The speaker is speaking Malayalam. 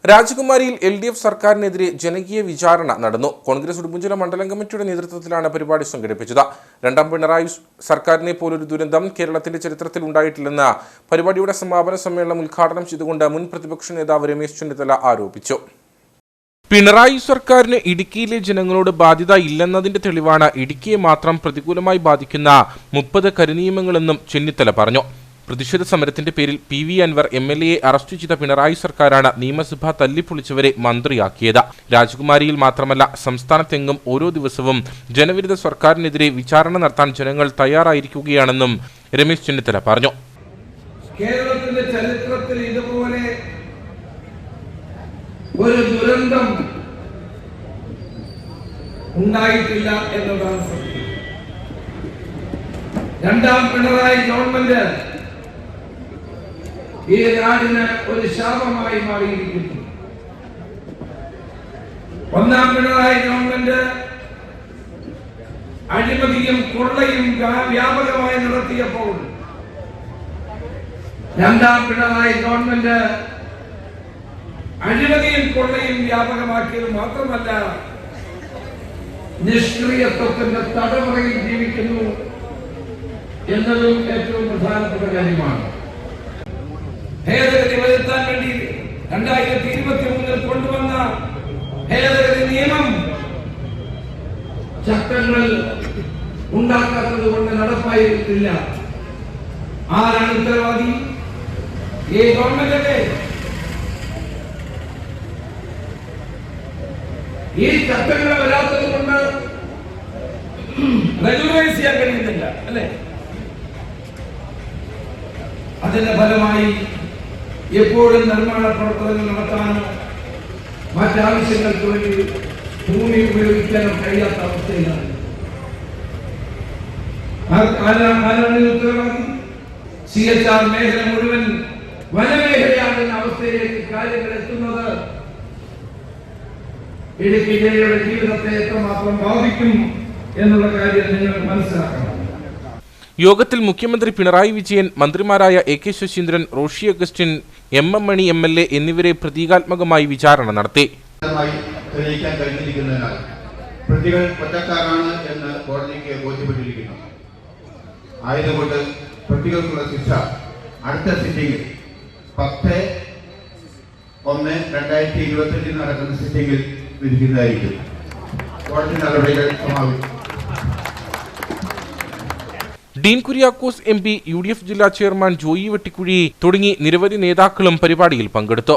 രാജകുമാരിയിൽ LDF സർക്കാരിനെതിരെ ജനകീയ വിചാരണ നടന്നു. കോൺഗ്രസ് ഉടുമ്പൻചോല മണ്ഡലം കമ്മിറ്റിയുടെ നേതൃത്വത്തിലാണ് പരിപാടി സംഘടിപ്പിച്ചത്. രണ്ടാം പിണറായി സർക്കാരിനെ പോലൊരു ദുരന്തം കേരളത്തിന്റെ ചരിത്രത്തിൽ ഉണ്ടായിട്ടില്ലെന്ന് പരിപാടിയുടെ സമാപന സമ്മേളനം ഉദ്ഘാടനം ചെയ്തുകൊണ്ട് മുൻ പ്രതിപക്ഷ നേതാവ് രമേശ് ചെന്നിത്തല ആരോപിച്ചു. പിണറായി സർക്കാരിന് ഇടുക്കിയിലെ ജനങ്ങളോട് ബാധ്യത ഇല്ലെന്നതിന്റെ തെളിവാണ് ഇടുക്കിയെ മാത്രം പ്രതികൂലമായി ബാധിക്കുന്ന 30 കരിനിയമങ്ങളെന്നും ചെന്നിത്തല പറഞ്ഞു. പ്രതിഷേധ സമരത്തിന്റെ പേരിൽ PV അൻവർ MLA അറസ്റ്റ് ചെയ്ത പിണറായി സർക്കാരാണ് നിയമസഭ തല്ലിപ്പൊളിച്ചവരെ മന്ത്രിയാക്കിയത്. രാജകുമാരിയിൽ മാത്രമല്ല സംസ്ഥാനത്തെങ്ങും ഓരോ ദിവസവും ജനവിരുദ്ധ സർക്കാരിനെതിരെ വിചാരണ നടത്താൻ ജനങ്ങൾ തയ്യാറായിരിക്കുകയാണെന്നും രമേശ് ചെന്നിത്തല പറഞ്ഞു. കേരളത്തിന്റെ ചരിത്രത്തിൽ ഇതുപോലെ ഒരു ദുരന്തം ഉണ്ടായിട്ടില്ല എന്നതാണ് സത്യം. രണ്ടാം പിണറായി ഗവൺമെന്റ് ഈ നാടിന് ഒരു ശാപമായി മാറിയിരിക്കുന്നു. ഒന്നാം പിണറായി ഗവൺമെന്റ് അഴിമതിയും കൊള്ളയും വ്യാപകമായി നടത്തിയപ്പോൾ രണ്ടാം പിണറായി ഗവൺമെന്റ് അഴിമതിയും കൊള്ളയും വ്യാപകമാക്കിയത് മാത്രമല്ല, നിഷ്ക്രിയത്വത്തിന്റെ തടവറയിൽ ജീവിക്കുന്നു എന്നതും ഏറ്റവും പ്രധാനപ്പെട്ട കാര്യമാണ്. ഭേദഗതി വരുത്താൻ വേണ്ടി 2023 കൊണ്ടുവന്ന ഭേദഗതി നിയമം ചട്ടങ്ങൾ ഉണ്ടാക്കാത്തത് കൊണ്ട് നടപ്പായിട്ടില്ല. ആരാണ് ഉത്തരവാദി? ഈ ഗവൺമെന്റ്. ഈ ചട്ടങ്ങൾ വരാത്തത് കൊണ്ട് റെഗുലറൈസ് ചെയ്യാൻ കഴിയുന്നില്ല അല്ലെ? അതിന്റെ ഫലമായി എപ്പോഴും നിർമ്മാണ പ്രവർത്തനങ്ങൾ നടത്താനോ മറ്റാവശ്യങ്ങൾക്ക് വേണ്ടി ഭൂമി ഉപയോഗിക്കാനോ കഴിയാത്ത അവസ്ഥയിലാണ്. ആരാണ് ഉത്തരവാദി? CHR മേഖല മുഴുവൻ വനമേഖലയാകുന്ന അവസ്ഥയിലേക്ക് കാര്യങ്ങൾ എത്തുന്നത് ഇടുക്കി ജില്ലയുടെ ജീവിതത്തെ എത്രമാത്രം ബാധിക്കും എന്നുള്ള കാര്യം നിങ്ങൾ മനസ്സിലാക്കണം. യോഗത്തിൽ മുഖ്യമന്ത്രി പിണറായി വിജയൻ, മന്ത്രിമാരായ AK Saseendran, Roshy Augustine, MM Mani MLA എന്നിവരെ പ്രതീകാത്മകമായി വിചാരണ നടത്തി. തെളിയിക്കാൻ കഴിഞ്ഞിരിക്കുന്നതിനാൽ പ്രതികൾ കുറ്റക്കാരാണ് എന്ന് കോടതിക്ക് ബോധ്യപ്പെട്ടിരിക്കുന്നു. ആയതുകൊണ്ട് പ്രതികൾക്കുള്ള ശിക്ഷ അടുത്ത സിറ്റിംഗിൽ 10/1/2025 നടക്കുന്ന സിറ്റിംഗിൽ വിധിക്കുന്നതായിരിക്കും. കോടതി നടപടികൾ സമാപിക്കും. ഡീൻ കുര്യാക്കോസ് MP, UDF ജില്ലാ ചെയർമാൻ ജോയി വെട്ടിക്കുഴി തുടങ്ങി നിരവധി നേതാക്കളും പരിപാടിയിൽ പങ്കെടുത്തു.